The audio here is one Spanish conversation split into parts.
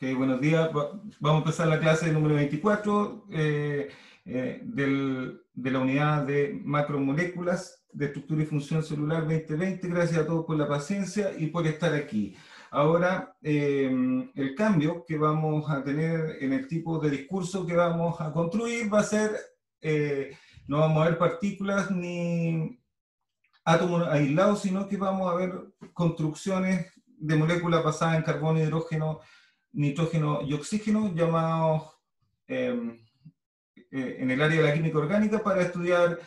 Buenos días. Vamos a empezar la clase número 24 de la unidad de macromoléculas de estructura y función celular 2020. Gracias a todos por la paciencia y por estar aquí. Ahora, el cambio que vamos a tener en el tipo de discurso que vamos a construir va a ser, no vamos a ver partículas ni átomos aislados, sino que vamos a ver construcciones de moléculas basadas en carbono, hidrógeno, nitrógeno y oxígeno, llamados en el área de la química orgánica para estudiar,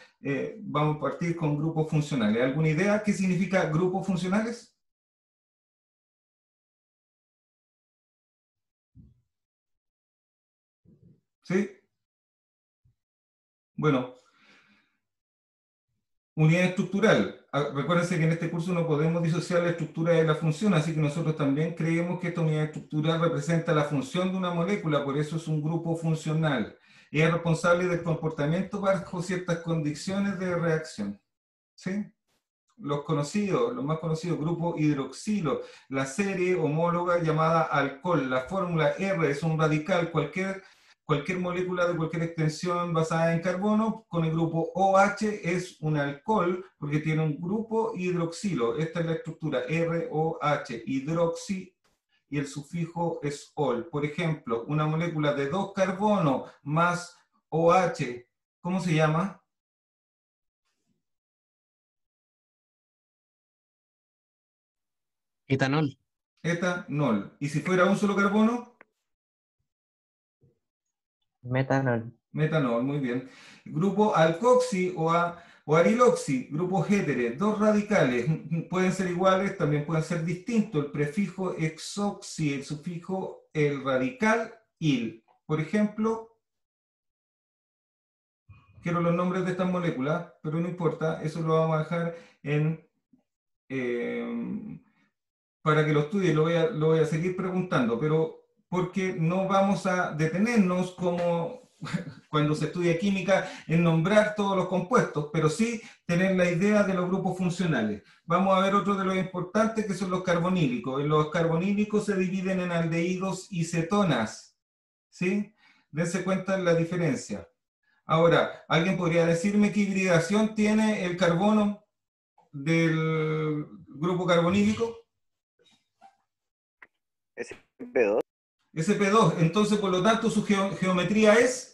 vamos a partir con grupos funcionales. ¿Alguna idea qué significa grupos funcionales? ¿Sí? Bueno, unidad estructural. Recuérdense que en este curso no podemos disociar la estructura de la función, así que nosotros también creemos que esta unidad estructural representa la función de una molécula, por eso es un grupo funcional. Y es responsable del comportamiento bajo ciertas condiciones de reacción. ¿Sí? Los conocidos, los más conocidos, grupo hidroxilo, la serie homóloga llamada alcohol, la fórmula R es un radical, cualquier molécula de cualquier extensión basada en carbono, con el grupo OH es un alcohol porque tiene un grupo hidroxilo. Esta es la estructura ROH, hidroxi, y el sufijo es ol. Por ejemplo, una molécula de 2 carbonos más OH, ¿cómo se llama? Etanol. Etanol. ¿Y si fuera un solo carbono? Metanol. Metanol, muy bien. Grupo alcoxi o ariloxi, grupo hétere, dos radicales, pueden ser iguales, también pueden ser distintos. El prefijo exoxi, el sufijo, el radical, il. Por ejemplo, quiero los nombres de estas moléculas, pero no importa, eso lo vamos a dejar en, para que lo estudie, lo voy a seguir preguntando, pero porque no vamos a detenernos como cuando se estudia química en nombrar todos los compuestos, pero sí tener la idea de los grupos funcionales. Vamos a ver otro de los importantes que son los carbonílicos. Los carbonílicos se dividen en aldehídos y cetonas, ¿sí? Dense cuenta de la diferencia. Ahora, ¿alguien podría decirme qué hibridación tiene el carbono del grupo carbonílico? SP2. SP2. Entonces, por lo tanto, su geometría es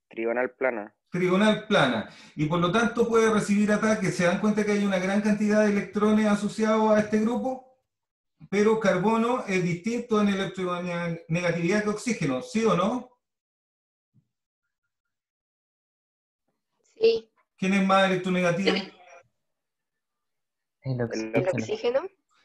Trigonal plana. trigonal plana, y por lo tanto puede recibir ataques. ¿Se dan cuenta que hay una gran cantidad de electrones asociados a este grupo? Pero carbono es distinto en electronegatividad que oxígeno, ¿sí o no? Sí. ¿Quién es más electronegativo? El ¿El oxígeno. oxígeno?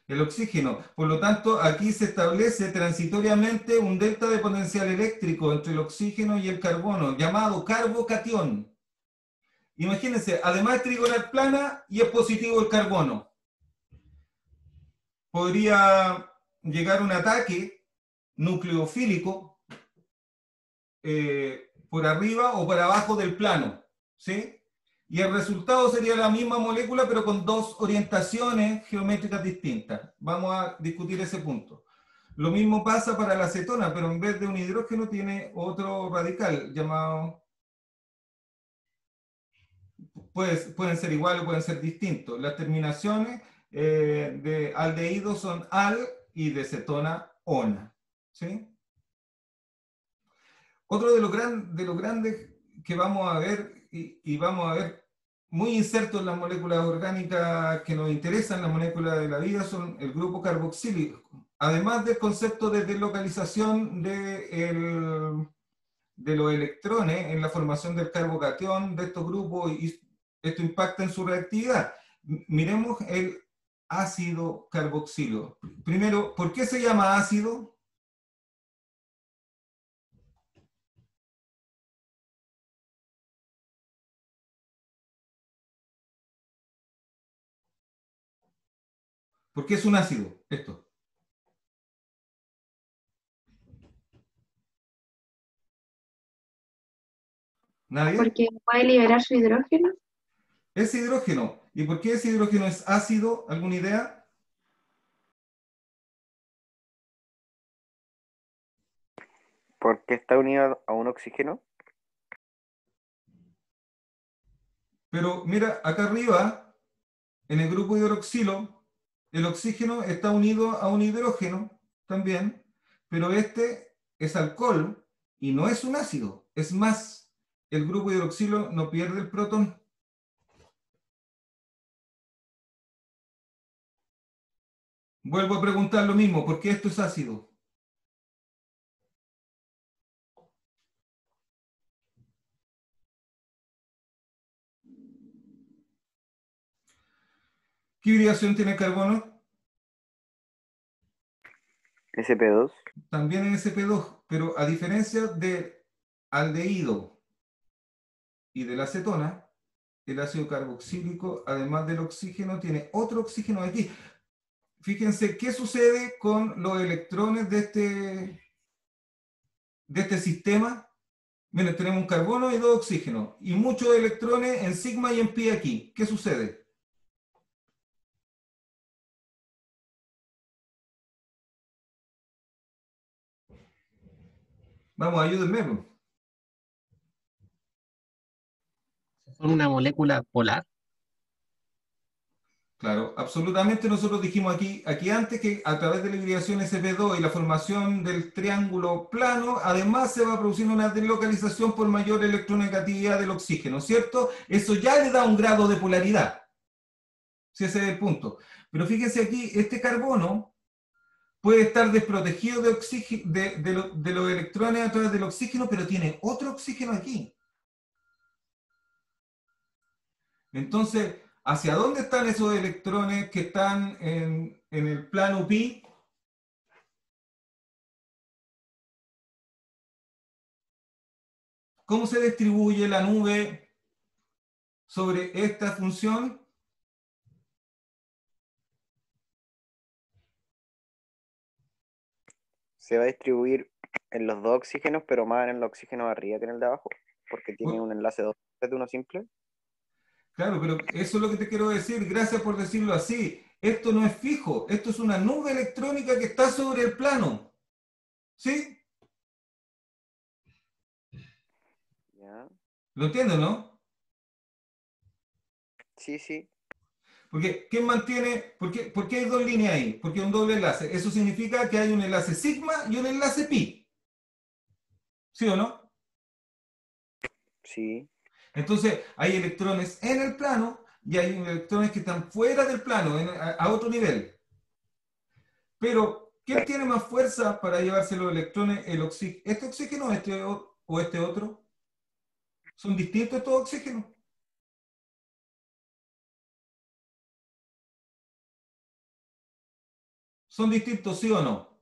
El oxígeno. Por lo tanto, aquí se establece transitoriamente un delta de potencial eléctrico entre el oxígeno y el carbono, llamado carbocatión. Imagínense, además es trigonal plana y es positivo el carbono. Podría llegar un ataque nucleofílico por arriba o por abajo del plano, ¿sí? Y el resultado sería la misma molécula, pero con dos orientaciones geométricas distintas. Vamos a discutir ese punto. Lo mismo pasa para la acetona, pero en vez de un hidrógeno tiene otro radical llamado... pueden ser iguales o pueden ser distintos. Las terminaciones de aldehído son al y de cetona ona, ¿sí? Otro de los grandes que vamos a ver, y vamos a ver muy insertos en las moléculas orgánicas que nos interesan, las moléculas de la vida, son el grupo carboxílico. Además del concepto de deslocalización de los electrones en la formación del carbocatión de estos grupos, y esto impacta en su reactividad. Miremos el ácido carboxilo. Primero, ¿por qué se llama ácido? ¿Por qué es un ácido esto? ¿Nadie? Porque puede liberar su hidrógeno. Es hidrógeno. ¿Y por qué ese hidrógeno es ácido? ¿Alguna idea? ¿Por qué está unido a un oxígeno? Pero mira, acá arriba, en el grupo hidroxilo, el oxígeno está unido a un hidrógeno también, pero este es alcohol y no es un ácido. Es más, el grupo hidroxilo no pierde el protón. Vuelvo a preguntar lo mismo, ¿por qué esto es ácido? ¿Qué hibridación tiene el carbono? SP2. También en sp2, pero a diferencia del aldehído y de la acetona, el ácido carboxílico, además del oxígeno, tiene otro oxígeno aquí. Fíjense qué sucede con los electrones de este sistema. Miren, tenemos un carbono y dos oxígenos, y muchos electrones en sigma y en pi aquí. ¿Qué sucede? Vamos, ayúdenme, pues. Son una molécula polar. Claro, absolutamente. Nosotros dijimos aquí antes que a través de la hibridación sp2 y la formación del triángulo plano, además se va produciendo una deslocalización por mayor electronegatividad del oxígeno, ¿cierto? Eso ya le da un grado de polaridad. Si ese es el punto. Pero fíjense aquí, este carbono puede estar desprotegido de, de los electrones a través del oxígeno, pero tiene otro oxígeno aquí. Entonces, ¿hacia dónde están esos electrones que están en el plano pi? ¿Cómo se distribuye la nube sobre esta función? Se va a distribuir en los dos oxígenos, pero más en el oxígeno de arriba que en el de abajo, porque tiene un enlace 2 en vez de uno simple. Claro, pero eso es lo que te quiero decir. Gracias por decirlo así. Esto no es fijo. Esto es una nube electrónica que está sobre el plano. ¿Sí? ¿Ya? ¿Lo entienden, no? Sí, sí. Porque, ¿quién mantiene? ¿Por qué hay dos líneas ahí? Porque hay un doble enlace. Eso significa que hay un enlace sigma y un enlace pi. ¿Sí o no? Sí. Entonces, hay electrones en el plano y hay electrones que están fuera del plano, a otro nivel. Pero, ¿quién Claro. tiene más fuerza para llevarse los electrones? ¿Este oxígeno o este otro? ¿Son distintos estos oxígenos? ¿Son distintos, sí o no?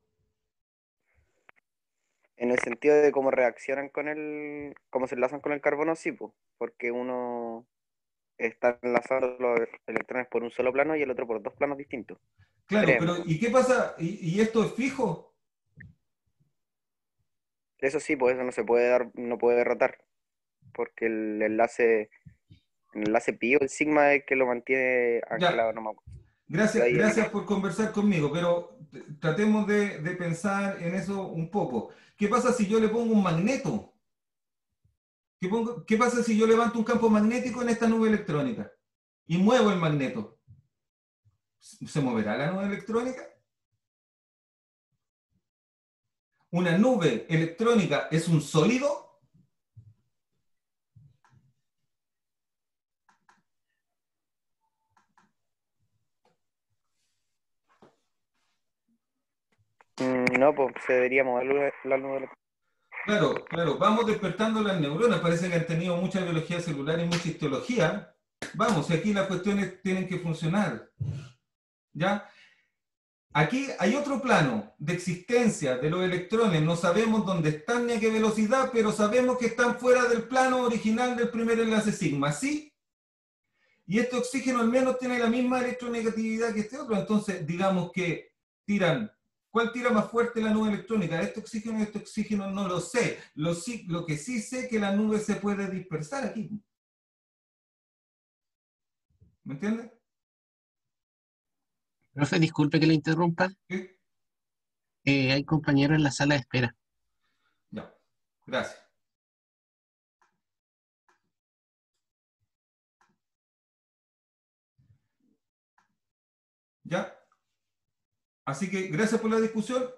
En el sentido de cómo reaccionan cómo se enlazan con el carbono, sí, po, porque uno está enlazando los electrones por un solo plano y el otro por dos planos distintos. Claro, Tres, en pero verdad. ¿y qué pasa? ¿Y esto es fijo? Eso sí, pues eso no se puede dar, no puede rotar, porque el enlace pi o el sigma es el que lo mantiene Ya, anclado, no me acuerdo. Yo gracias, ahí gracias por conversar conmigo, pero tratemos de pensar en eso un poco. ¿Qué pasa si yo le pongo un magneto? ¿Qué pasa si yo levanto un campo magnético en esta nube electrónica y muevo el magneto? ¿Se moverá la nube electrónica? ¿Una nube electrónica es un sólido? no, pues se debería mover la nube. Claro, claro, vamos despertando las neuronas, parece que han tenido mucha biología celular y mucha histología. Vamos, aquí las cuestiones tienen que funcionar. ¿Ya? Aquí hay otro plano de existencia de los electrones, no sabemos dónde están ni a qué velocidad, pero sabemos que están fuera del plano original del primer enlace sigma, ¿sí? Y este oxígeno al menos tiene la misma electronegatividad que este otro, entonces digamos que tiran, ¿cuál tira más fuerte la nube electrónica? Este oxígeno no lo sé, lo que sí sé es que la nube se puede dispersar aquí. ¿Me entiendes? Profe, disculpe que le interrumpa. ¿Sí? Hay compañeros en la sala de espera. Ya. Gracias. ¿Ya? Así que gracias por la discusión,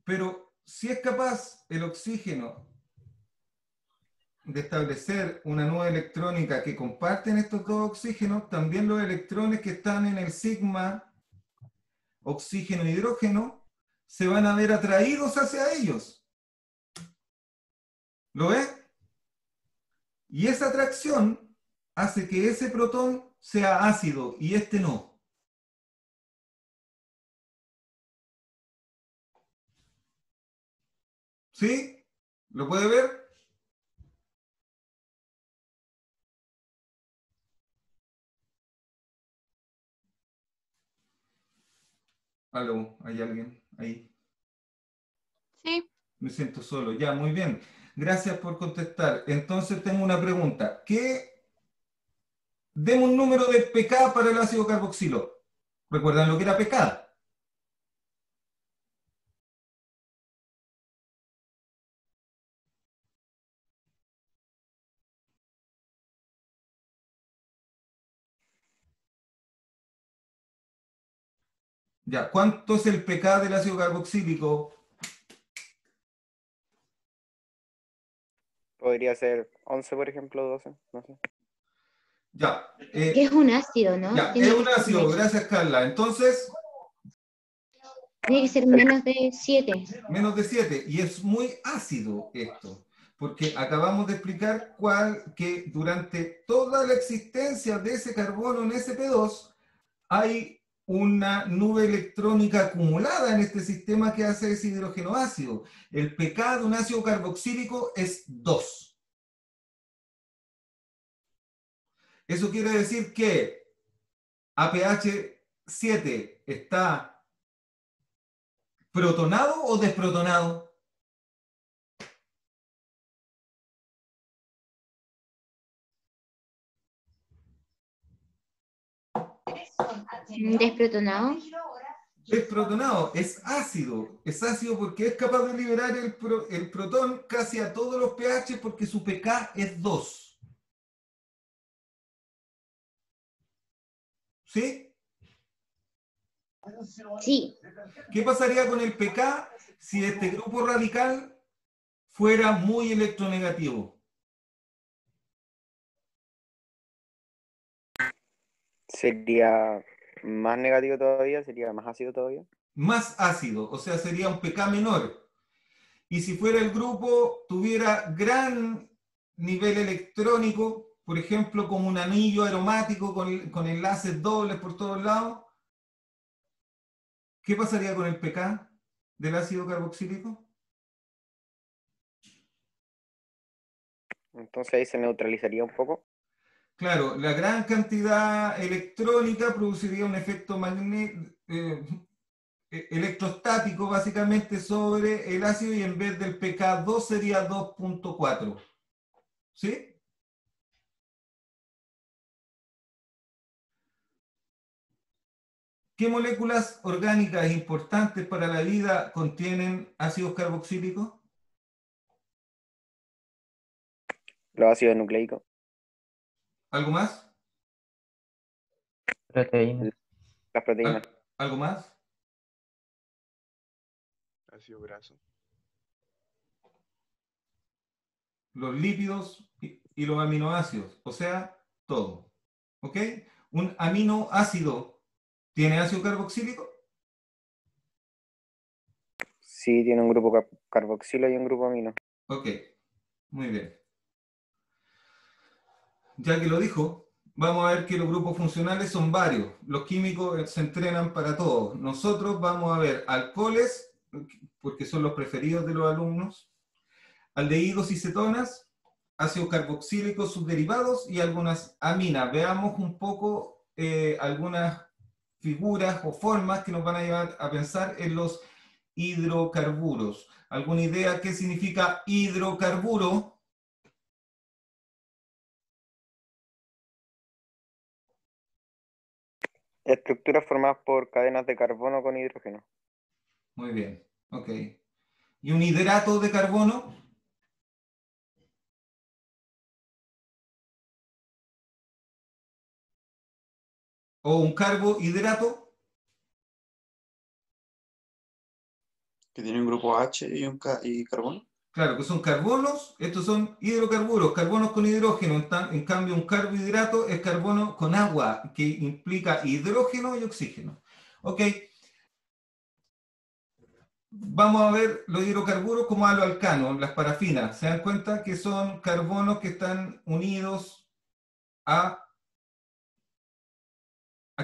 pero si es capaz el oxígeno de establecer una nueva electrónica que comparten estos dos oxígenos, también los electrones que están en el sigma oxígeno-hidrógeno se van a ver atraídos hacia ellos. ¿Lo ves? Y esa atracción hace que ese protón sea ácido y este no. ¿Sí? ¿Lo puede ver? Aló, ¿hay alguien ahí? Sí. Me siento solo. Ya, muy bien. Gracias por contestar. Entonces tengo una pregunta. Demos un número de pK para el ácido carboxilo. ¿Recuerdan lo que era pK? Ya, ¿cuánto es el pK del ácido carboxílico? Podría ser 11, por ejemplo, 12, no sé. Ya, Que es un ácido, ¿no? ya, Tiene es que un ser ácido. Gracias, Carla. Entonces, tiene que ser menos de 7. menos de 7. Y es muy ácido esto, porque acabamos de explicar que durante toda la existencia de ese carbono en sp2 hay una nube electrónica acumulada en este sistema que hace ese hidrógeno ácido. El pK de un ácido carboxílico es 2. Eso quiere decir que a pH 7 está protonado o desprotonado. Desprotonado. Desprotonado, es ácido. Es ácido porque es capaz de liberar el protón casi a todos los pH porque su pK es 2. ¿Sí? Sí. ¿Qué pasaría con el pK si este grupo radical fuera muy electronegativo? Sería más negativo todavía, sería más ácido todavía. Más ácido, o sea, sería un pK menor. Y si fuera el grupo, tuviera gran nivel electrónico, por ejemplo, como un anillo aromático con enlaces dobles por todos lados, ¿qué pasaría con el pK del ácido carboxílico? Entonces ahí se neutralizaría un poco. Claro, la gran cantidad electrónica produciría un efecto electrostático básicamente sobre el ácido y en vez del pK2 sería 2.4. ¿Sí? ¿Qué moléculas orgánicas importantes para la vida contienen ácidos carboxílicos? Los ácidos nucleicos. ¿Algo más? Proteínas. Las proteínas. ¿Algo más? Ácido graso. Los lípidos y los aminoácidos, o sea, todo. ¿Ok? ¿Un aminoácido tiene ácido carboxílico? Sí, tiene un grupo carboxilo y un grupo amino. Ok, muy bien. Ya que lo dijo, vamos a ver que los grupos funcionales son varios. Los químicos se entrenan para todos. Nosotros vamos a ver alcoholes, porque son los preferidos de los alumnos, aldehídos y cetonas, ácidos carboxílicos, sus derivados y algunas aminas. Veamos un poco algunas figuras o formas que nos van a llevar a pensar en los hidrocarburos. ¿Alguna idea qué significa hidrocarburo? Estructuras formadas por cadenas de carbono con hidrógeno. Muy bien, ok. ¿Y un hidrato de carbono? o un carbohidrato, Que tiene un grupo H y carbono. claro, que son carbonos, estos son hidrocarburos, carbonos con hidrógeno, en cambio un carbohidrato es carbono con agua, que implica hidrógeno y oxígeno. Ok, vamos a ver los hidrocarburos como aloalcanos, las parafinas. ¿Se dan cuenta que son carbonos que están unidos ¿a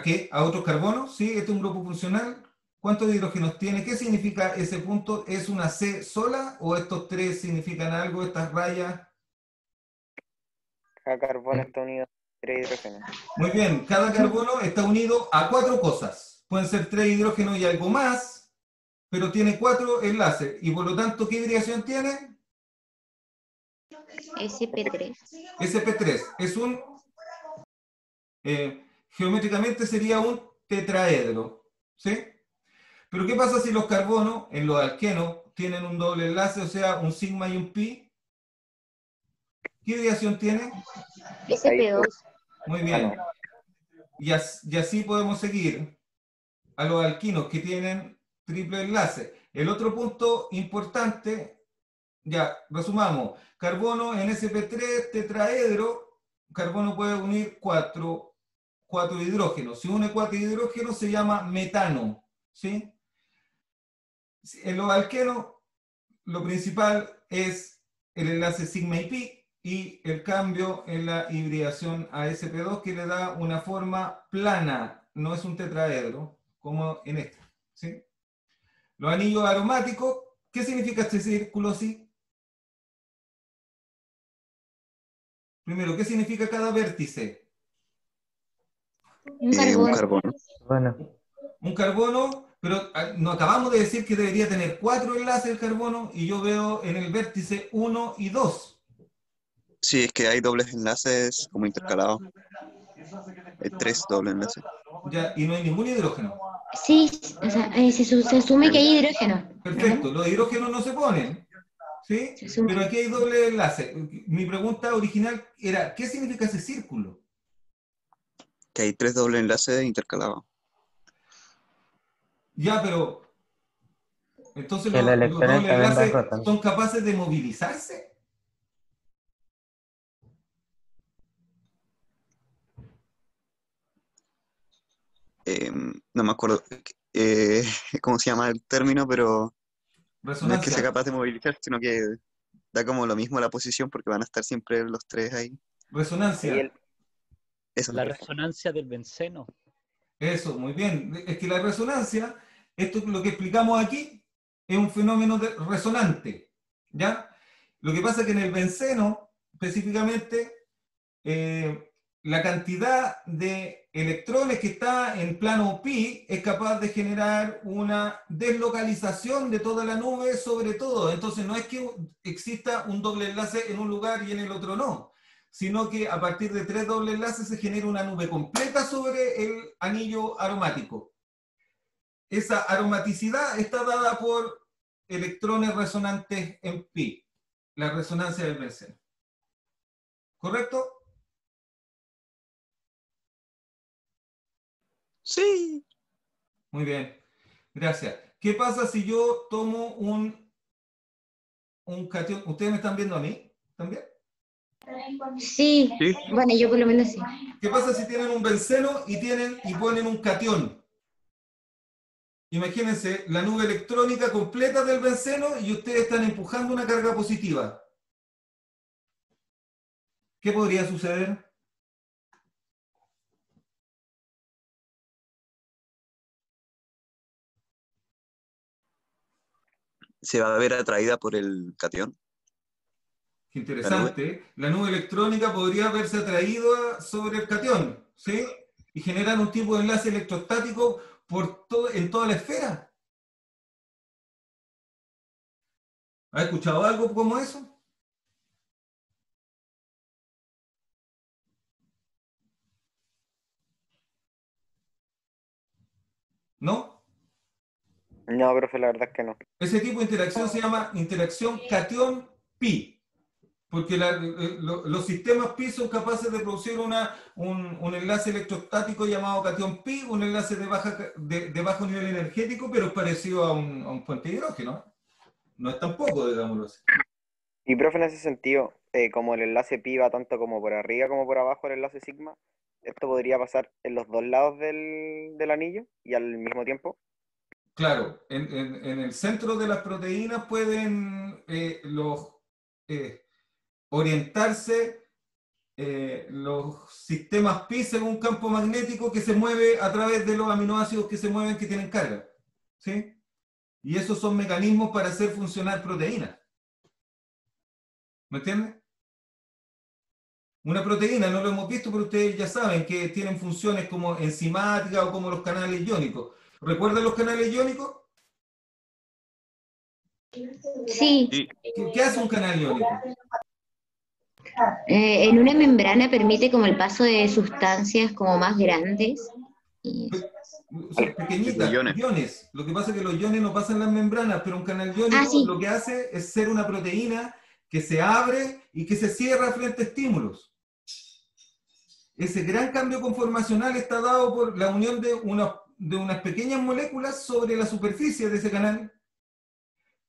qué? ¿A otros carbonos? ¿Sí? Este es un grupo funcional. ¿Cuántos hidrógenos tiene? ¿Qué significa ese punto? ¿Es una C sola o estos tres significan algo, estas rayas? Cada carbono está unido a 3 hidrógenos. Muy bien, cada carbono está unido a 4 cosas. Pueden ser 3 hidrógenos y algo más, pero tiene 4 enlaces. Y por lo tanto, ¿qué hidración tiene? SP3. sp3. Es un... geométricamente sería un tetraedro. ¿Sí? Pero ¿qué pasa si los carbonos, en los alquenos, tienen un doble enlace, o sea, un sigma y un pi? ¿Qué hidración tiene? SP2. Muy bien. Y así podemos seguir a los alquinos que tienen triple enlace. El otro punto importante, ya, resumamos, carbono en sp3 tetraedro, carbono puede unir 4 hidrógenos. Si une 4 hidrógenos se llama metano, ¿sí? En los alquenos, lo principal es el enlace sigma y pi y el cambio en la hibridación a sp2 que le da una forma plana, no es un tetraedro, como en este. ¿Sí? Los anillos aromáticos, ¿qué significa este círculo así? Primero, ¿qué significa cada vértice? Un Un carbono. carbono. Bueno, Un carbono, pero no acabamos de decir que debería tener 4 enlaces el carbono y yo veo en el vértice 1 y 2. Sí, es que hay dobles enlaces como intercalados. Hay 3 dobles enlaces. Ya, y no hay ningún hidrógeno. Sí, o sea, se asume que hay hidrógeno. Perfecto, los hidrógenos no se ponen, ¿sí? Se asume. Pero aquí hay doble enlace. Mi pregunta original era, ¿qué significa ese círculo? Que hay 3 dobles enlaces intercalados. Ya, pero entonces que los los electrones dobles también van enlaces rotando. son capaces de movilizarse. No me acuerdo cómo se llama el término, pero no es que sea Resonancia. capaz de movilizar, sino que da como lo mismo la posición porque van a estar siempre los 3 ahí. Y Resonancia. el, Eso. La resonancia del benceno. Eso, muy bien. Es que la resonancia, esto es lo que explicamos aquí, es un fenómeno resonante, ¿ya? Lo que pasa es que en el benceno, específicamente, la cantidad de electrones que está en plano pi es capaz de generar una deslocalización de toda la nube sobre todo. Entonces no es que exista un doble enlace en un lugar y en el otro no, sino que a partir de 3 dobles enlaces se genera una nube completa sobre el anillo aromático. Esa aromaticidad está dada por electrones resonantes en pi, la resonancia del benceno. ¿Correcto? Sí. Muy bien, gracias. ¿Qué pasa si yo tomo un catión? ¿Ustedes me están viendo a mí también? Sí, Sí. bueno, yo por lo menos sí. ¿Qué pasa si tienen un benceno y ponen un catión? Imagínense la nube electrónica completa del benceno y ustedes están empujando una carga positiva. ¿Qué podría suceder? Se va a ver atraída por el catión. Qué interesante. La nube electrónica podría haberse atraído sobre el catión, ¿sí? Y generar un tipo de enlace electrostático en toda la esfera. ¿Has escuchado algo como eso? ¿No? no, profe, la verdad es que no. Ese tipo de interacción se llama interacción catión-pi. Porque los sistemas pi son capaces de producir un enlace electrostático llamado catión pi, un enlace de bajo nivel energético, pero es parecido a un puente de hidrógeno. No es tampoco, digámoslo así. Y profe, en ese sentido, como el enlace pi va tanto como por arriba como por abajo el enlace sigma, ¿esto podría pasar en los dos lados del anillo y al mismo tiempo? Claro, en el centro de las proteínas pueden orientarse los sistemas pi según un campo magnético que se mueve a través de los aminoácidos que se mueven que tienen carga. ¿Sí? Y esos son mecanismos para hacer funcionar proteínas. ¿Me entiendes? Una proteína, no lo hemos visto, pero ustedes ya saben que tienen funciones como enzimáticas o como los canales iónicos. ¿Recuerdan los canales iónicos? Sí, Sí, ¿Qué hace un canal iónico? en una membrana permite como el paso de sustancias como más grandes. Y Son pequeñitas, iones. iones. Lo que pasa es que los iones no pasan las membranas, pero un canal iónico Ah, sí. lo que hace es ser una proteína que se abre y que se cierra frente a estímulos. Ese gran cambio conformacional está dado por la unión de unas pequeñas moléculas sobre la superficie de ese canal,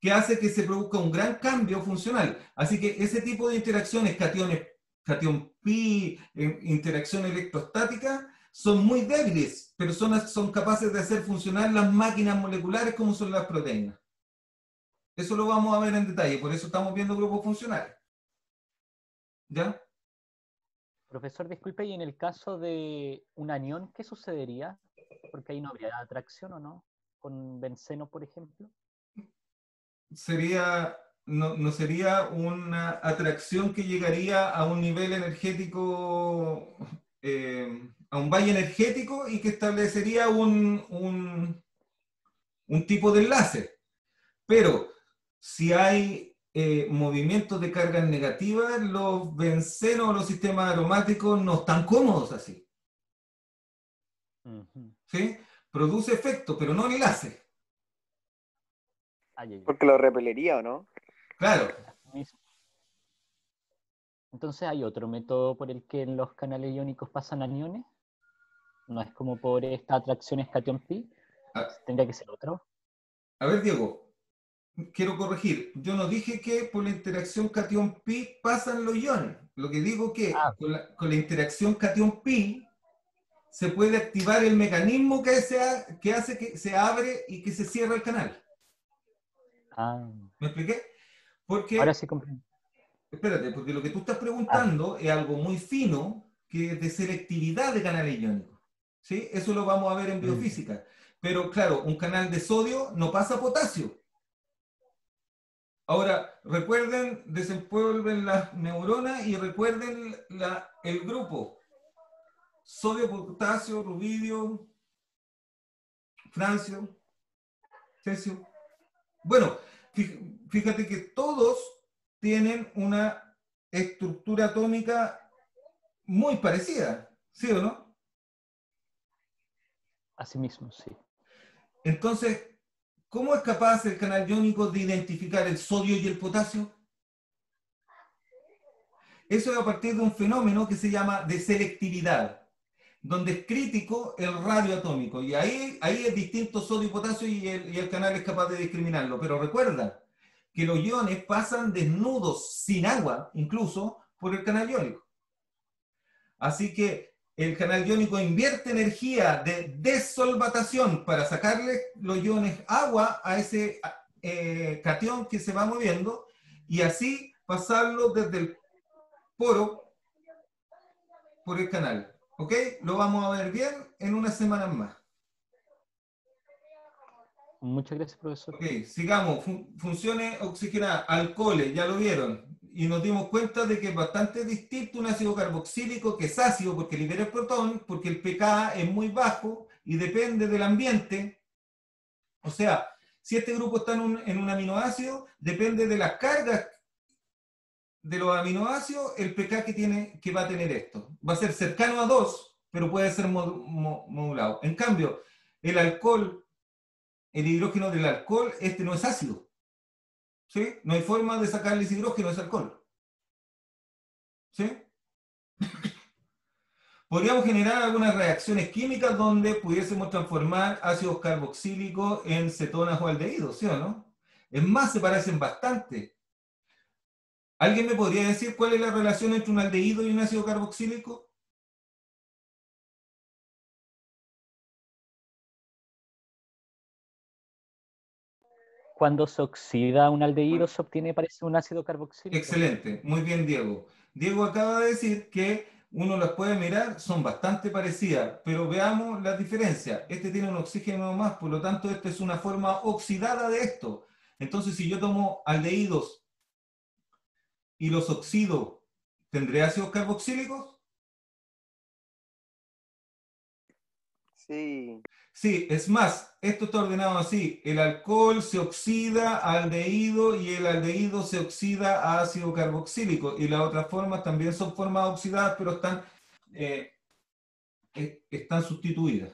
que hace que se produzca un gran cambio funcional. Así que ese tipo de interacciones, catión pi, interacción electrostática, son muy débiles, pero son capaces de hacer funcionar las máquinas moleculares como son las proteínas. Eso lo vamos a ver en detalle, por eso estamos viendo grupos funcionales. ¿Ya? Profesor, disculpe, y en el caso de un anión, ¿qué sucedería? Porque ahí no habría atracción, ¿o no? Con benceno, por ejemplo. No sería una atracción que llegaría a un nivel energético, a un valle energético y que establecería un tipo de enlace. Pero si hay movimientos de cargas negativas, los bencenos o los sistemas aromáticos no están cómodos así. ¿Sí? Produce efecto, pero no enlace. Porque lo repelería, ¿o no? Claro. Entonces, ¿hay otro método por el que los canales iónicos pasan aniones? ¿No es como por esta atracción escatión pi? ¿Tendría que ser otro? A ver, Diego, quiero corregir. Yo no dije que por la interacción catión pi pasan los iones. Lo que digo que con la interacción catión pi se puede activar el mecanismo que hace que se abre y que se cierra el canal. ¿Me expliqué? Porque, ahora sí comprendo. espérate, porque lo que tú estás preguntando es algo muy fino que es de selectividad de canales iónicos. ¿Sí? Eso lo vamos a ver en biofísica. Pero claro, un canal de sodio no pasa potasio. Ahora, recuerden, desenvuelven las neuronas y recuerden el grupo. Sodio, potasio, rubidio, francio, cesio. Bueno, fíjate que todos tienen una estructura atómica muy parecida, ¿sí o no? Así mismo, sí. Entonces, ¿cómo es capaz el canal iónico de identificar el sodio y el potasio? Eso es a partir de un fenómeno que se llama de selectividad, donde es crítico el radio atómico. Y ahí es distinto sodio y potasio y el canal es capaz de discriminarlo. Pero recuerda que los iones pasan desnudos, sin agua, incluso, por el canal iónico. Así que el canal iónico invierte energía de desolvatación para sacarle los iones agua a ese catión que se va moviendo y así pasarlo desde el poro por el canal. ¿Ok? Lo vamos a ver bien en unas semanas más. Muchas gracias, profesor. Ok, sigamos. Funciones oxigenadas, alcoholes, ya lo vieron. Y nos dimos cuenta de que es bastante distinto un ácido carboxílico que es ácido porque libera el protón, porque el pK es muy bajo y depende del ambiente. O sea, si este grupo está en un aminoácido, depende de las cargas de los aminoácidos, el pK que va a tener esto. Va a ser cercano a 2, pero puede ser modulado. En cambio, el alcohol, el hidrógeno del alcohol, este no es ácido. ¿Sí? No hay forma de sacarle ese hidrógeno a ese alcohol. ¿Sí? Podríamos generar algunas reacciones químicas donde pudiésemos transformar ácidos carboxílicos en cetonas o aldehídos, ¿sí o no? Es más, se parecen bastante. ¿Alguien me podría decir cuál es la relación entre un aldehído y un ácido carboxílico? Cuando se oxida un aldehído se obtiene, parece, un ácido carboxílico. Excelente, muy bien, Diego. Diego acaba de decir que uno las puede mirar, son bastante parecidas, pero veamos las diferencias. Este tiene un oxígeno más, por lo tanto, esta es una forma oxidada de esto. Entonces, si yo tomo aldehídos y los oxido, ¿tendré ácidos carboxílicos? Sí. Sí, es más, esto está ordenado así. El alcohol se oxida a aldehído y el aldehído se oxida a ácido carboxílico. Y las otras formas también son formas oxidadas, pero están sustituidas.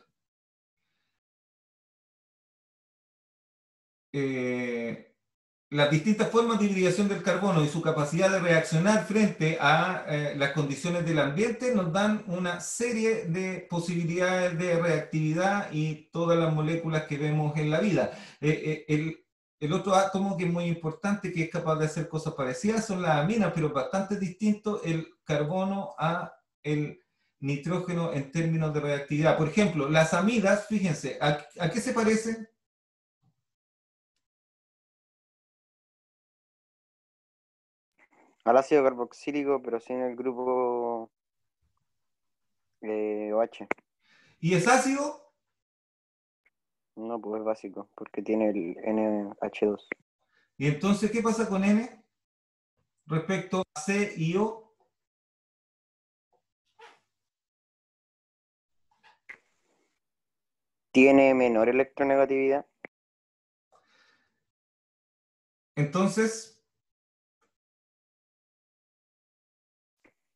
Las distintas formas de hibridación del carbono y su capacidad de reaccionar frente a las condiciones del ambiente nos dan una serie de posibilidades de reactividad y todas las moléculas que vemos en la vida. El otro átomo que es muy importante, que es capaz de hacer cosas parecidas, son las aminas, pero bastante distinto el carbono a el nitrógeno en términos de reactividad. Por ejemplo, las amidas, fíjense, ¿a qué se parecen? Al ácido carboxílico, pero sin el grupo OH. ¿Y es ácido? No, pues es básico, porque tiene el NH2. ¿Y entonces qué pasa con N respecto a C y O? Tiene menor electronegatividad. Entonces,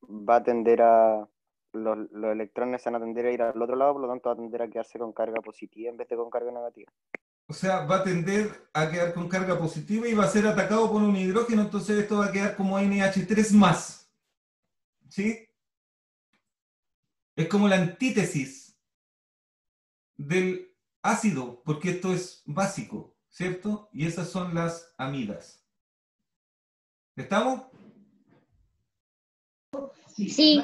va a tender a... Los electrones van a tender a ir al otro lado, por lo tanto va a tender a quedarse con carga positiva en vez de con carga negativa. o sea, va a tender a quedar con carga positiva y va a ser atacado por un hidrógeno, entonces esto va a quedar como NH3 más. ¿Sí? Es como la antítesis del ácido, porque esto es básico, ¿cierto? Y esas son las amidas. ¿Estamos? Sí,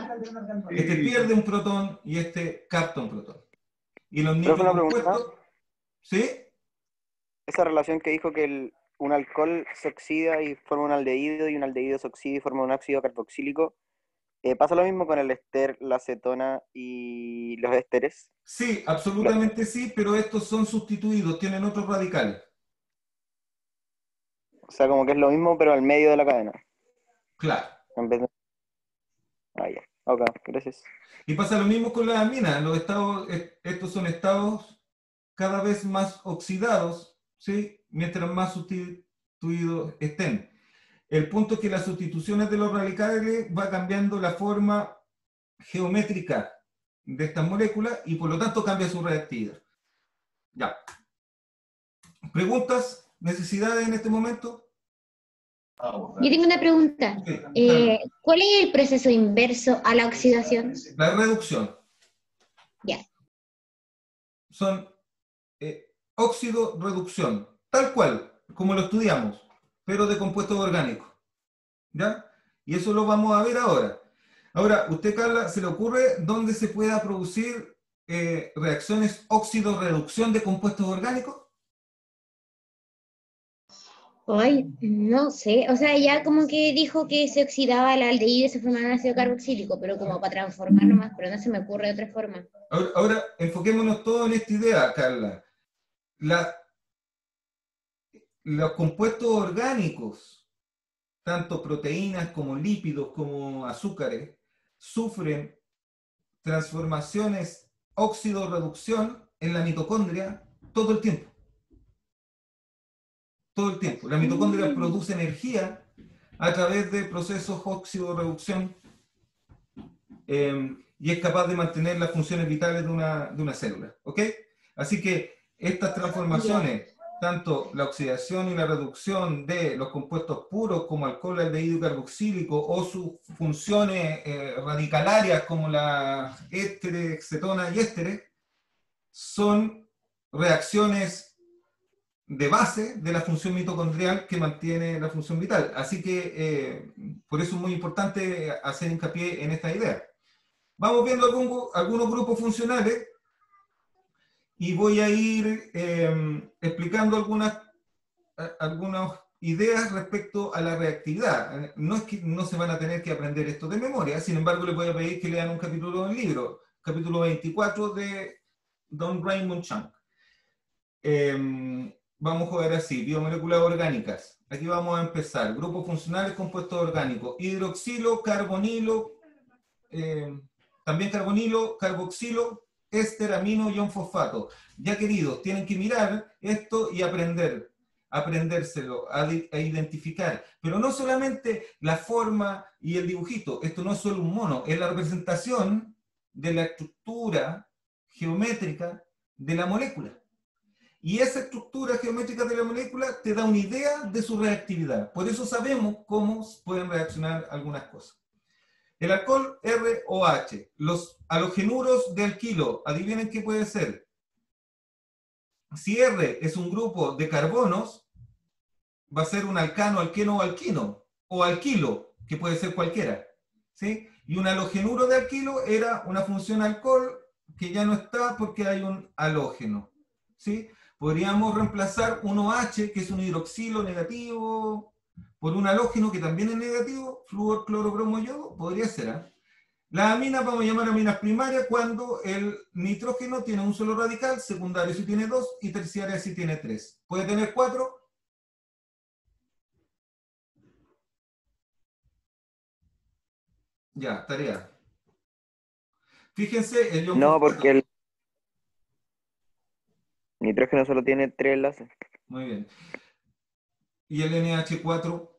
Este pierde un protón y este capta un protón. Y los Profe, una pregunta. microcompuestos, ¿sí? Esa relación que dijo que un alcohol se oxida y forma un aldehído y un aldehído se oxida y forma un ácido carboxílico, ¿pasa lo mismo con el ester, la acetona y los ésteres? Sí, absolutamente sí, pero estos son sustituidos, tienen otros radicales. O sea, como que es lo mismo, pero al medio de la cadena. Claro. En vez de... Ah, ya. Ok, gracias. Y pasa lo mismo con las aminas. Los estados, estos son estados cada vez más oxidados, ¿sí? Mientras más sustituidos estén. El punto es que las sustituciones de los radicales va cambiando la forma geométrica de estas moléculas y por lo tanto cambia su reactividad. Ya. ¿Preguntas? ¿Necesidades en este momento? yo tengo una pregunta. Sí, ¿Cuál es el proceso inverso a la oxidación? la reducción. Ya. Son óxido, reducción, tal cual, como lo estudiamos, pero de compuestos orgánicos. ¿Ya? Y eso lo vamos a ver ahora. Ahora, ¿usted, Carla, se le ocurre dónde se pueda producir reacciones óxido-reducción de compuestos orgánicos? Ay, no sé, o sea, ya como que dijo que se oxidaba el aldehído y se formaba un ácido carboxílico, pero como para transformar nomás, pero no se me ocurre de otra forma. Ahora enfoquémonos todos en esta idea, Carla. Los compuestos orgánicos, tanto proteínas como lípidos como azúcares, sufren transformaciones óxido-reducción en la mitocondria todo el tiempo. Todo el tiempo. La mitocondria produce energía a través de procesos óxido-reducción y es capaz de mantener las funciones vitales de una célula. ¿Ok? Así que estas transformaciones tanto la oxidación y la reducción de los compuestos puros como alcohol aldehído carboxílico o sus funciones radicalarias como la ésteres, cetona y ésteres, son reacciones de base de la función mitocondrial que mantiene la función vital. Así que por eso es muy importante hacer hincapié en esta idea. Vamos viendo algunos grupos funcionales y voy a ir explicando algunas ideas respecto a la reactividad. No es que no se van a tener que aprender esto de memoria, sin embargo les voy a pedir que lean un capítulo del libro, capítulo 24 de Don Raymond Chang. Vamos a ver así, biomoléculas orgánicas. Aquí vamos a empezar. Grupos funcionales, compuestos orgánicos. Hidroxilo, carbonilo, también carbonilo, carboxilo, éster, amino, ion fosfato. Ya queridos, tienen que mirar esto y aprendérselo, a identificar. Pero no solamente la forma y el dibujito, esto no es solo un mono, es la representación de la estructura geométrica de la molécula. Y esa estructura geométrica de la molécula te da una idea de su reactividad. Por eso sabemos cómo pueden reaccionar algunas cosas. El alcohol ROH, los halogenuros de alquilo, adivinen qué puede ser. Si R es un grupo de carbonos, va a ser un alcano, alqueno o alquino, o alquilo, que puede ser cualquiera. ¿Sí? Y un halogenuro de alquilo era una función alcohol que ya no está porque hay un halógeno. ¿Sí? Podríamos reemplazar un OH, que es un hidroxilo negativo, por un halógeno que también es negativo, flúor, cloro, bromo, yodo, podría ser. ¿Eh? Las aminas vamos a llamar aminas primarias cuando el nitrógeno tiene un solo radical, secundario si tiene 2 y terciaria si tiene 3. ¿Puede tener 4? Ya, tarea. Fíjense, el ion No, fosfato. porque el nitrógeno solo tiene 3 enlaces. Muy bien. ¿Y el NH4?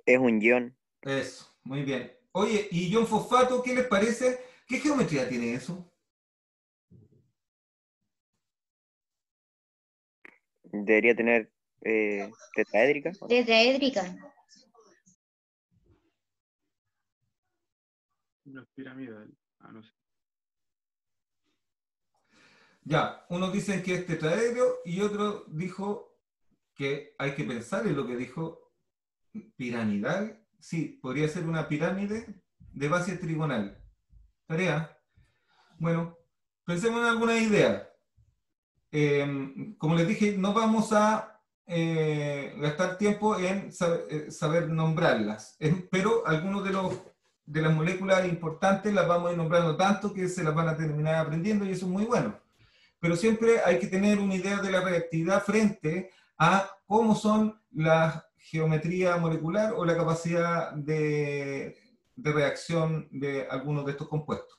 Es un ion. Eso, muy bien. Oye, ¿y ion fosfato qué les parece? ¿Qué geometría tiene eso? Debería tener tetraédrica. Tetraédrica. No es piramidal. No sé. Ya, unos dicen que es tetraedro y otro dijo que hay que pensar en lo que dijo piramidal. Sí, podría ser una pirámide de base trigonal. Tarea. Bueno, pensemos en alguna idea. Como les dije, no vamos a gastar tiempo en saber nombrarlas, pero algunos de las moléculas importantes las vamos a ir nombrando tanto que se las van a terminar aprendiendo y eso es muy bueno. Pero siempre hay que tener una idea de la reactividad frente a cómo son la geometría molecular o la capacidad de reacción de algunos de estos compuestos.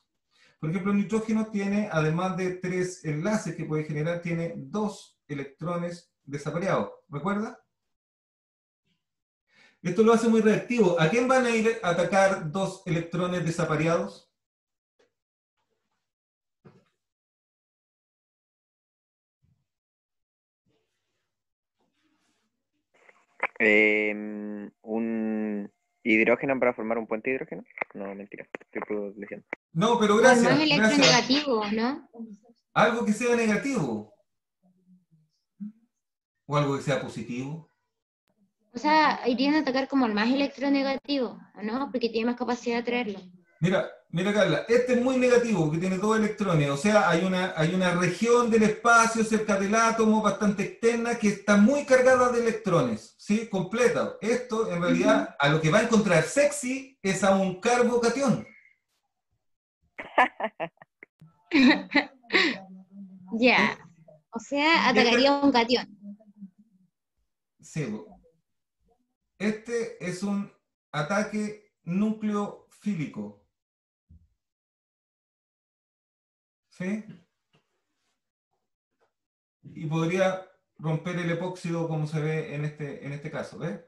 Por ejemplo, el nitrógeno tiene, además de 3 enlaces que puede generar, tiene 2 electrones desapareados. ¿Recuerda? Esto lo hace muy reactivo. ¿A quién van a ir a atacar 2 electrones desapareados? Un hidrógeno para formar un puente de hidrógeno. No, mentira. Estoy leyendo. No, pero O el gracias. más Gracias. electronegativo, ¿no? Algo que sea negativo. O algo que sea positivo. O sea, irían a atacar como el más electronegativo, ¿o no? Porque tiene más capacidad de atraerlo. Mira Carla, este es muy negativo, que tiene 2 electrones, o sea, hay una región del espacio cerca del átomo bastante externa que está muy cargada de electrones, ¿sí? Completa. Esto, en realidad, a lo que va a encontrar sexy es a un carbocatión. Ya. O sea, atacaría a un catión. Sí, este es un ataque nucleofílico. ¿Sí? Y podría romper el epóxido como se ve en este caso, ¿ves?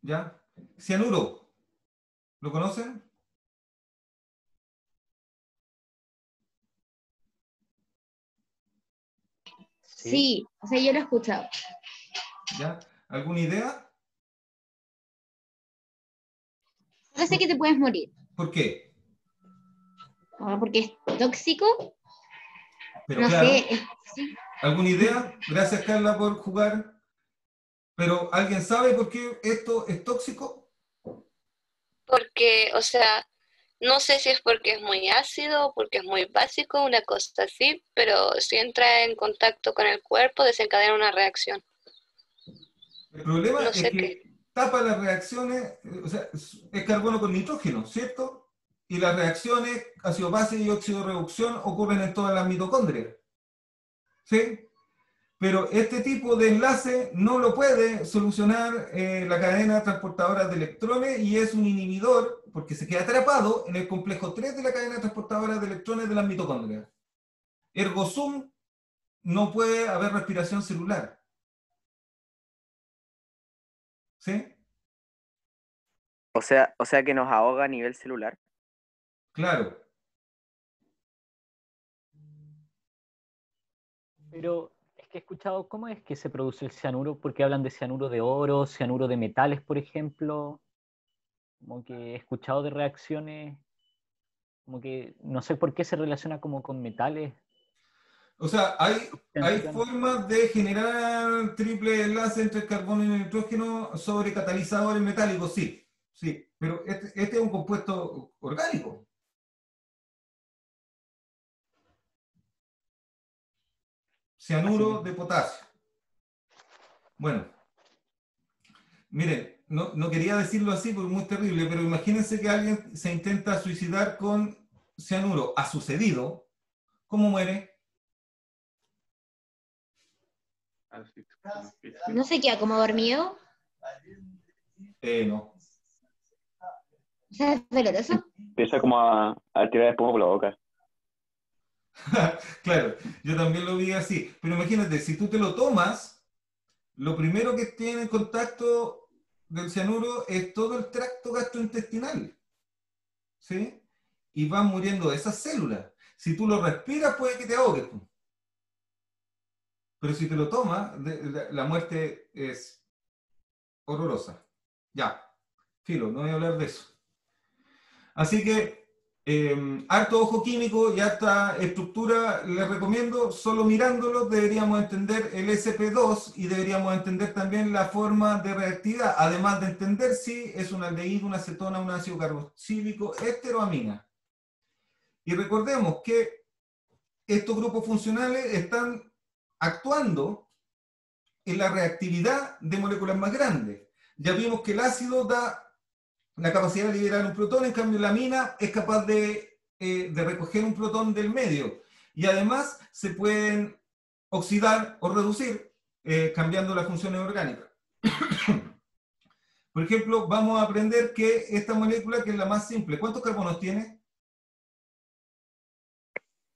¿Ya? Cianuro. ¿Lo conocen? Sí, o sea, yo lo he escuchado. ¿Ya? ¿Alguna idea? Parece que te puedes morir. ¿Por qué? Porque es tóxico. Pero No claro, sé. Sí. ¿alguna idea? Gracias, Carla, por jugar. Pero ¿alguien sabe por qué esto es tóxico? Porque, o sea, no sé si es porque es muy ácido, porque es muy básico, una cosa así, pero si entra en contacto con el cuerpo, desencadena una reacción. El problema No es sé qué. que tapa las reacciones, o sea, es carbono con nitrógeno, ¿cierto? Y las reacciones ácido base y óxido reducción ocurren en todas las mitocondrias, ¿sí? Pero este tipo de enlace no lo puede solucionar la cadena transportadora de electrones y es un inhibidor porque se queda atrapado en el complejo 3 de la cadena transportadora de electrones de las mitocondrias. Ergo sum, no puede haber respiración celular. ¿Sí? O sea que nos ahoga a nivel celular. Claro. Pero es que he escuchado cómo es que se produce el cianuro, porque hablan de cianuro de oro, cianuro de metales, por ejemplo. Como que he escuchado de reacciones, como que no sé por qué se relaciona como con metales. O sea, hay Tensión. formas de generar triple enlace entre el carbono y el nitrógeno sobre catalizadores metálicos, sí. Sí, pero este es un compuesto orgánico. Cianuro de potasio. Bueno, miren, no quería decirlo así porque es muy terrible, pero imagínense que alguien se intenta suicidar con cianuro. Ha sucedido. ¿Cómo muere? No se queda como dormido. No. O sea, es doloroso. Empieza como a tirar espuma por la boca. Claro, yo también lo vi así. Pero imagínate, si tú te lo tomas, lo primero que tiene en contacto del cianuro es todo el tracto gastrointestinal, ¿sí? Y van muriendo esas células. Si tú lo respiras, puede que te ahogues, pues. Pero si te lo tomas, la muerte es horrorosa. Ya, filo, no voy a hablar de eso. Así que, harto ojo químico y harta estructura, les recomiendo, solo mirándolo deberíamos entender el SP2 y deberíamos entender también la forma de reactividad, además de entender si es un aldehído, una acetona, un ácido carboxílico, esteroamina. Y recordemos que estos grupos funcionales están actuando en la reactividad de moléculas más grandes. Ya vimos que el ácido da la capacidad de liberar un protón, en cambio la amina es capaz de recoger un protón del medio. Y además se pueden oxidar o reducir cambiando las funciones orgánicas. Por ejemplo, vamos a aprender que esta molécula, que es la más simple, ¿cuántos carbonos tiene?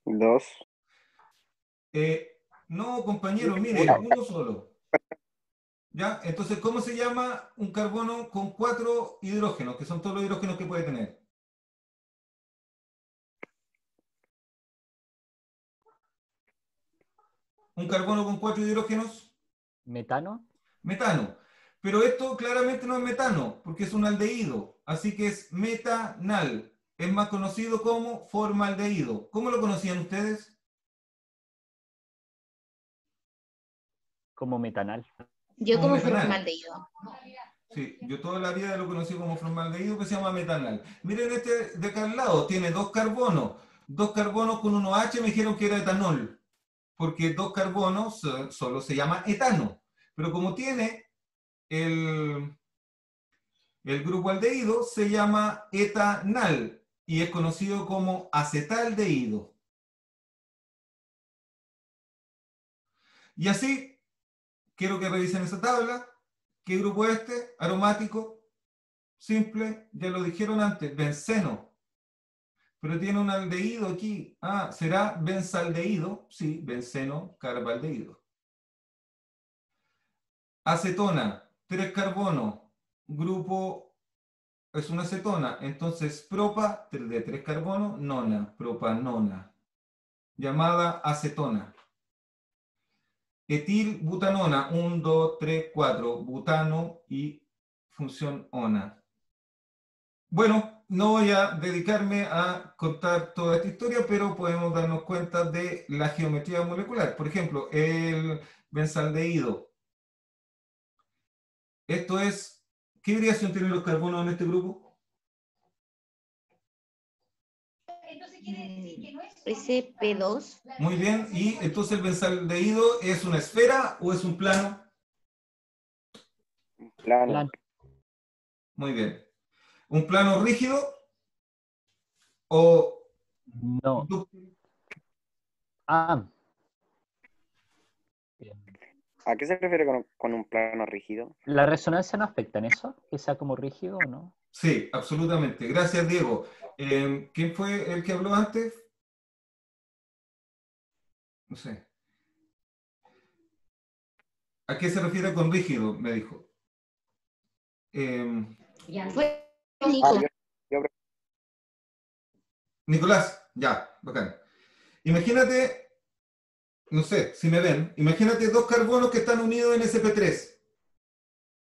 2. No, compañero, mire, uno solo. ¿Ya? Entonces, ¿cómo se llama un carbono con 4 hidrógenos, que son todos los hidrógenos que puede tener? Un carbono con 4 hidrógenos. ¿Metano? Metano. Pero esto claramente no es metano, porque es un aldehído, así que es metanal. Es más conocido como formaldehído. ¿Cómo lo conocían ustedes? Como metanal. Yo Como como metanal. formaldehído. Sí, yo toda la vida lo conocí como formaldehído, que se llama metanal. Miren este de acá al lado, tiene 2 carbonos. 2 carbonos con 1H, me dijeron que era etanol, porque 2 carbonos solo se llama etano. Pero como tiene el grupo aldehído, se llama etanal y es conocido como acetaldehído. Y así, quiero que revisen esa tabla. ¿Qué grupo es este? Aromático, simple, ya lo dijeron antes, benceno. Pero tiene un aldehído aquí. Ah, ¿será benzaldehído? Sí, benceno, carbaldehído. Acetona, 3 carbonos, grupo es una cetona. Entonces, propa, de 3 carbonos, nona, propanona, llamada acetona. Etilbutanona, 1, 2, 3, 4, butano y función ona. Bueno, no voy a dedicarme a contar toda esta historia, pero podemos darnos cuenta de la geometría molecular. Por ejemplo, el benzaldehído. Esto es, ¿qué variación tienen los carbonos en este grupo? SP2. Muy bien, y entonces el benzaldehído ¿es una esfera o es un plano? Plano. Plan. Muy bien. ¿Un plano rígido o No. Ah. Bien. ¿A qué se refiere con un plano rígido? ¿La resonancia no afecta en eso? ¿Que sea como rígido o no? Sí, absolutamente. Gracias, Diego. ¿Quién fue el que habló antes? No sé. ¿A qué se refiere con rígido? Me dijo. Fue Nico. Yo Nicolás, ya, bacán. Imagínate, no sé si me ven, imagínate 2 carbonos que están unidos en sp3.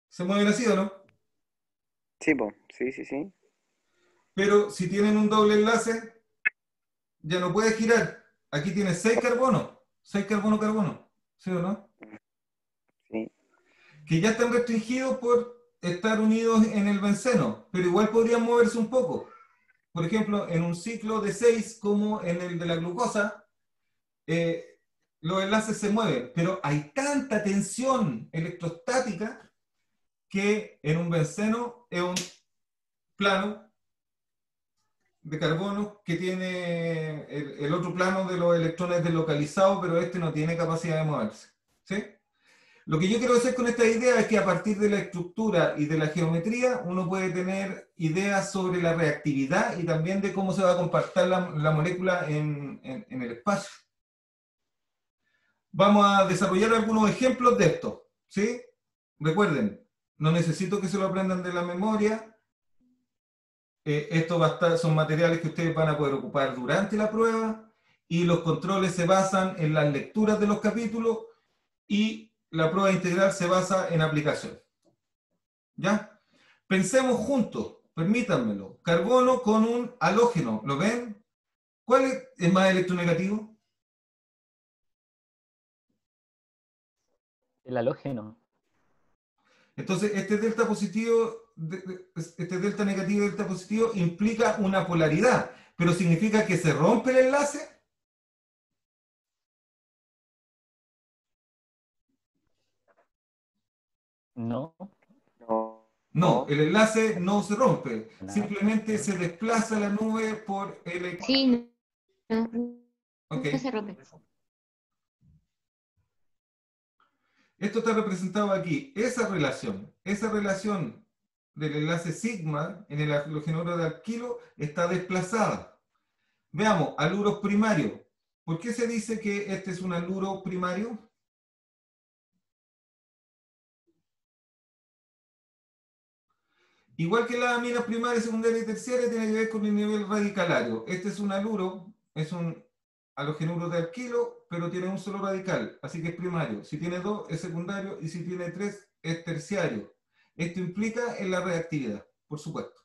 ¿Se mueven así o no? sí, po. Sí. Pero si tienen un doble enlace, ya no puede girar. Aquí tienes 6 carbonos. 6 carbono-carbono. ¿Sí o no? Sí. Que ya están restringidos por estar unidos en el benceno, pero igual podrían moverse un poco. Por ejemplo, en un ciclo de 6, como en el de la glucosa, los enlaces se mueven, pero hay tanta tensión electrostática que en un benceno es un plano de carbono que tiene el otro plano de los electrones deslocalizados, pero este no tiene capacidad de moverse. ¿Sí? Lo que yo quiero decir con esta idea es que a partir de la estructura y de la geometría uno puede tener ideas sobre la reactividad y también de cómo se va a comportar la molécula en el espacio. Vamos a desarrollar algunos ejemplos de esto. ¿Sí? Recuerden, no necesito que se lo aprendan de la memoria. Esto va a estar, son materiales que ustedes van a poder ocupar durante la prueba y los controles se basan en las lecturas de los capítulos y la prueba integral se basa en aplicación. ¿Ya? Pensemos juntos, permítanmelo. Carbono con un halógeno, ¿lo ven? ¿Cuál es más electronegativo? El halógeno. Entonces, este delta positivo, este delta negativo y delta positivo implica una polaridad, pero significa que se rompe el enlace. No. No, el enlace no se rompe, simplemente se desplaza la nube por el... Sí, no, Ok. no se rompe. Esto está representado aquí. Esa relación del enlace sigma en el halogenuro de alquilo está desplazada. Veamos, haluros primarios. ¿Por qué se dice que este es un haluro primario? Igual que las aminas primarias, secundarias y terciarias, tiene que ver con el nivel radicalario. Este es un haluro, es un halogenuro de alquilo, pero tiene un solo radical, así que es primario. Si tiene 2 es secundario y si tiene 3 es terciario. Esto implica en la reactividad, por supuesto.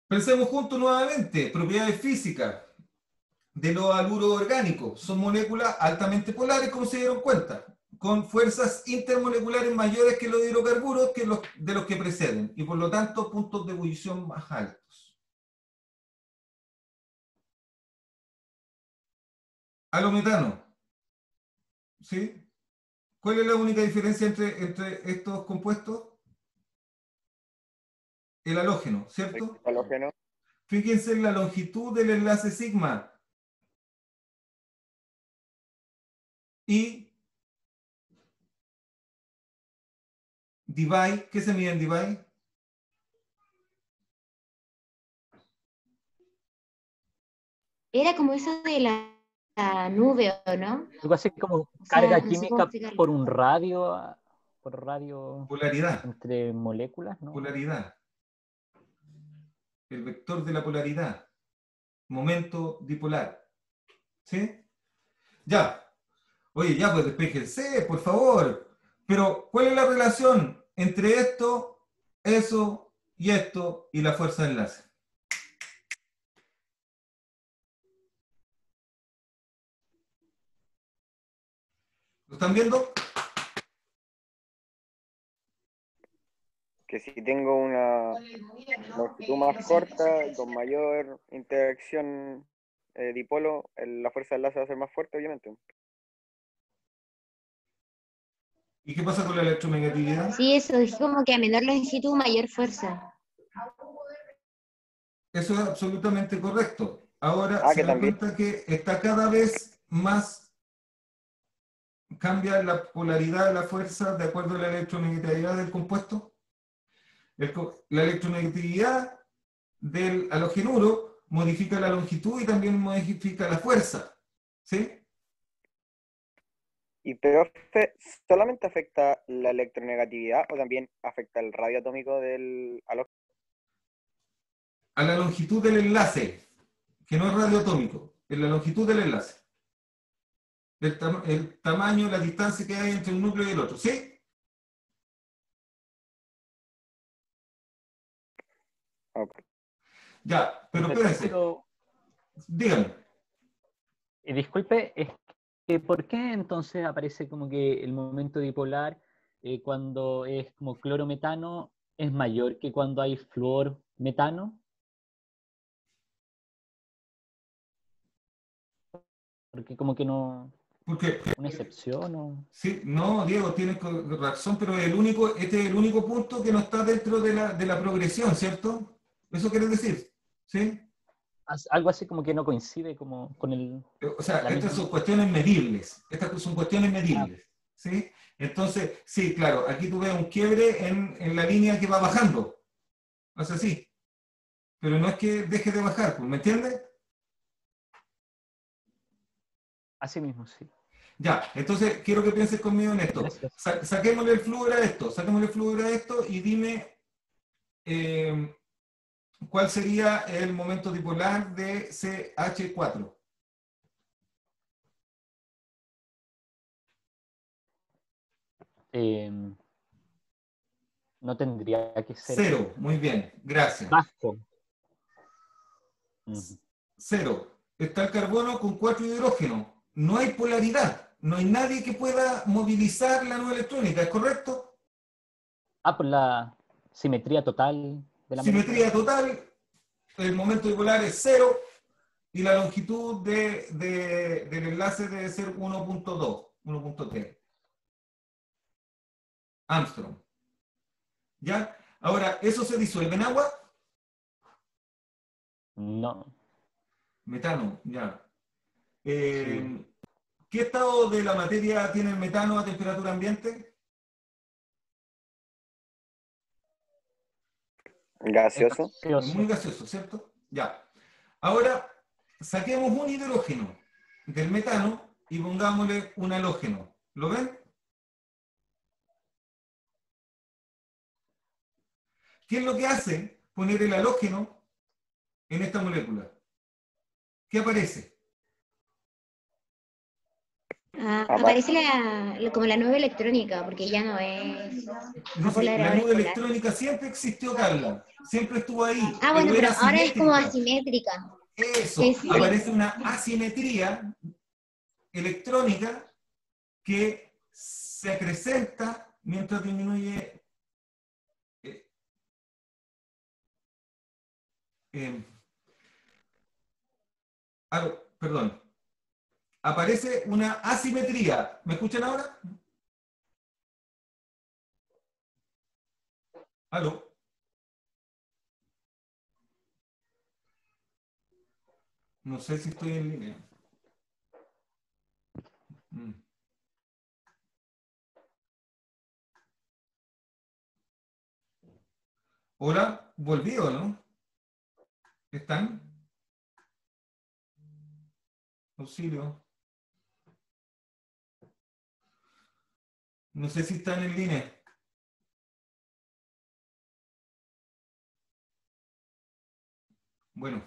Pensemos juntos nuevamente, propiedades físicas de los haluros orgánicos. Son moléculas altamente polares, como se dieron cuenta, con fuerzas intermoleculares mayores que los hidrocarburos de los que preceden, y por lo tanto puntos de ebullición más altos. Halometano. ¿Sí? ¿Cuál es la única diferencia entre estos compuestos? El halógeno, ¿cierto? Halógeno. Fíjense en la longitud del enlace sigma. Y Debye, ¿qué se mide en Debye? Era como eso de la nube, ¿o no? Algo así como O sea, carga no sé cómo química explicarlo. por un radio. por radio Polaridad. entre moléculas, ¿no? Polaridad. El vector de la polaridad. Momento dipolar. ¿Sí? Ya. Oye, ya, pues despéjense, por favor. Pero, ¿cuál es la relación entre esto, eso y la fuerza de enlace? ¿Lo están viendo? Que si tengo una longitud más corta, con mayor interacción dipolo, la fuerza de enlace va a ser más fuerte, obviamente. ¿Y qué pasa con la electronegatividad? Sí, eso es como que a menor longitud, mayor fuerza. Eso es absolutamente correcto. Ahora Ah, se que dan también. cuenta que está cada vez más, cambia la polaridad de la fuerza de acuerdo a la electronegatividad del compuesto. La electronegatividad del halogenuro modifica la longitud y también modifica la fuerza. ¿Sí? Y profe, ¿solamente afecta la electronegatividad o también afecta el radio atómico del halógeno? A la longitud del enlace, que no es radioatómico, es la longitud del enlace. El tamaño, la distancia que hay entre un núcleo y el otro. ¿Sí? Okay. Ya, pero espérense. Pero, Díganme. disculpe, es que ¿por qué entonces aparece como que el momento dipolar cuando es como clorometano es mayor que cuando hay flúor metano? Porque como que no, Porque, una excepción o... sí, no, Diego, tienes razón, pero este es el único punto que no está dentro de la progresión, ¿cierto? ¿Eso quieres decir? ¿Sí? Algo así como que no coincide como con el... O sea, la estas misma... son cuestiones medibles. Estas son cuestiones medibles. ¿Sí? Entonces, sí, claro, aquí tú ves un quiebre en la línea que va bajando. O sea, sí. Pero no es que deje de bajar, pues, ¿me entiendes? Así mismo, sí. Ya, entonces quiero que pienses conmigo en esto. Gracias. Saquémosle el flúor a esto, y dime cuál sería el momento dipolar de CH4. No tendría que ser... Cero, muy bien, gracias. Bajo. Cero. Está el carbono con 4 hidrógenos. No hay polaridad. No hay nadie que pueda movilizar la nube electrónica, ¿es correcto? Por la simetría total de la Simetría molécula. total, el momento dipolar es cero y la longitud del enlace debe ser 1.2, 1.3. Armstrong. ¿Ya? Ahora, ¿eso se disuelve en agua? No. Metano, ya. Sí. ¿Qué estado de la materia tiene el metano a temperatura ambiente? Gaseoso. Muy gaseoso, ¿cierto? Ya. Ahora, saquemos un hidrógeno del metano y pongámosle un halógeno. ¿Lo ven? ¿Qué es lo que hace poner el halógeno en esta molécula? ¿Qué aparece? Aparece como la nube electrónica, porque ya no es apolar, La ahora es nube polar. electrónica siempre existió, Carla. Siempre estuvo ahí. Bueno, pero era ahora es como asimétrica. asimétrica. Eso, Sí. aparece una asimetría electrónica que se acrecenta mientras disminuye. Perdón. Aparece una asimetría. ¿Me escuchan ahora? ¿Aló? No sé si estoy en línea. Hola, ¿volví o no? ¿Están? Auxilio. No sé si están en línea. Bueno.